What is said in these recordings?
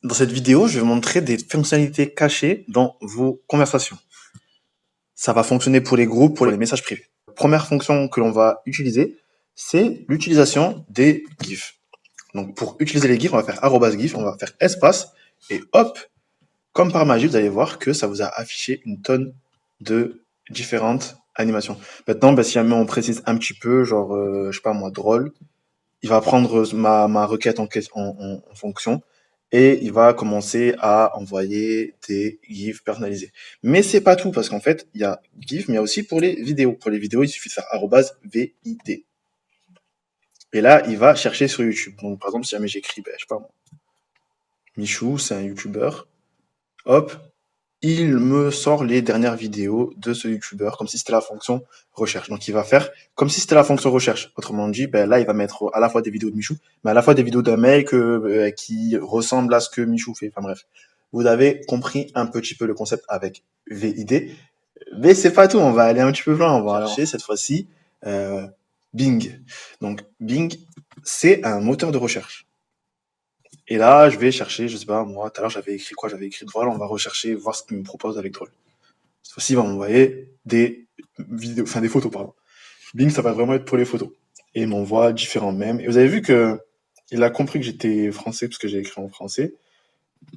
Dans cette vidéo, je vais montrer des fonctionnalités cachées dans vos conversations. Ça va fonctionner pour les groupes, pour les messages privés. La première fonction que l'on va utiliser, c'est l'utilisation des GIFs. Donc pour utiliser les GIFs, on va faire @GIF, on va faire espace, et hop, comme par magie, vous allez voir que ça vous a affiché une tonne de différentes animations. Maintenant, si jamais on précise un petit peu, genre, je sais pas moi, drôle, il va prendre ma requête en fonction et il va commencer à envoyer des GIFs personnalisés. Mais c'est pas tout, parce qu'en fait, il y a GIF, mais il y a aussi pour les vidéos. Pour les vidéos, il suffit de faire @VID. Et là, il va chercher sur YouTube. Donc, par exemple, si jamais j'écris, je sais pas moi, Michou, c'est un YouTuber, hop, il me sort les dernières vidéos de ce YouTuber, comme si c'était la fonction recherche. Donc, il va faire comme si c'était la fonction recherche. Autrement dit, là, il va mettre à la fois des vidéos de Michou, mais à la fois des vidéos d'un mec qui ressemble à ce que Michou fait. Enfin bref, vous avez compris un petit peu le concept avec VID. Mais c'est pas tout, on va aller un petit peu plus loin. On va chercher cette fois-ci Bing. Donc, Bing, c'est un moteur de recherche. Et là, je vais chercher, je sais pas, moi, tout à l'heure, j'avais écrit quoi? J'avais écrit drôle, on va rechercher, voir ce qu'il me propose avec drôle. Cette fois-ci, il va m'envoyer des vidéos, enfin des photos, pardon. Bing, ça va vraiment être pour les photos. Et il m'envoie différents mèmes. Et vous avez vu que il a compris que j'étais français, parce que j'ai écrit en français.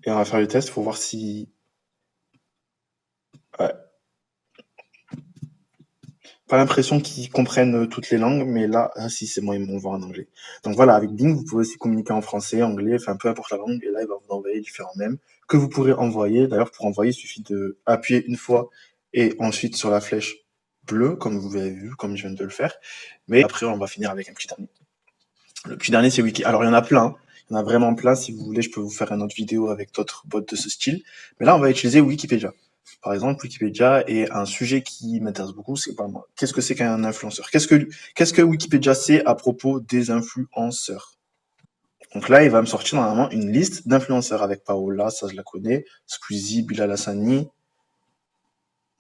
Et on va faire le test pour voir si... Ouais. Pas l'impression qu'ils comprennent toutes les langues, mais là, si, c'est moi, ils m'envoient en anglais. Donc voilà, avec Bing, vous pouvez aussi communiquer en français, anglais, enfin peu importe la langue, et là, il va vous envoyer différents mèmes que vous pourrez envoyer. D'ailleurs, pour envoyer, il suffit de appuyer une fois et ensuite sur la flèche bleue, comme vous avez vu, comme je viens de le faire. Mais après, on va finir avec un petit dernier. Le petit dernier, c'est Wiki. Alors, il y en a plein. Il y en a vraiment plein. Si vous voulez, je peux vous faire une autre vidéo avec d'autres bots de ce style. Mais là, on va utiliser Wikipédia. Par exemple, Wikipédia est un sujet qui m'intéresse beaucoup. C'est pas moi. Qu'est-ce que c'est qu'un influenceur? Qu'est-ce que Wikipédia sait à propos des influenceurs? Donc là, il va me sortir normalement une liste d'influenceurs avec Paola, ça je la connais, Squeezie, Bilal Hassani,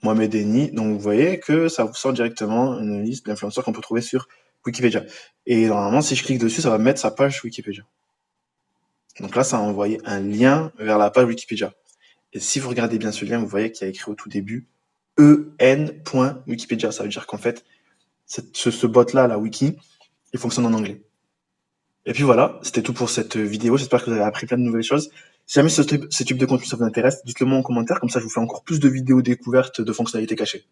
Mohamed Eni. Donc vous voyez que ça vous sort directement une liste d'influenceurs qu'on peut trouver sur Wikipédia. Et normalement, si je clique dessus, ça va me mettre sa page Wikipédia. Donc là, ça a envoyé un lien vers la page Wikipédia. Et si vous regardez bien ce lien, vous voyez qu'il y a écrit au tout début en.wikipedia. Ça veut dire qu'en fait, ce bot-là, la wiki, il fonctionne en anglais. Et puis voilà, c'était tout pour cette vidéo. J'espère que vous avez appris plein de nouvelles choses. Si jamais ce type de contenu ça vous intéresse, dites-le moi en commentaire, comme ça je vous fais encore plus de vidéos découvertes de fonctionnalités cachées.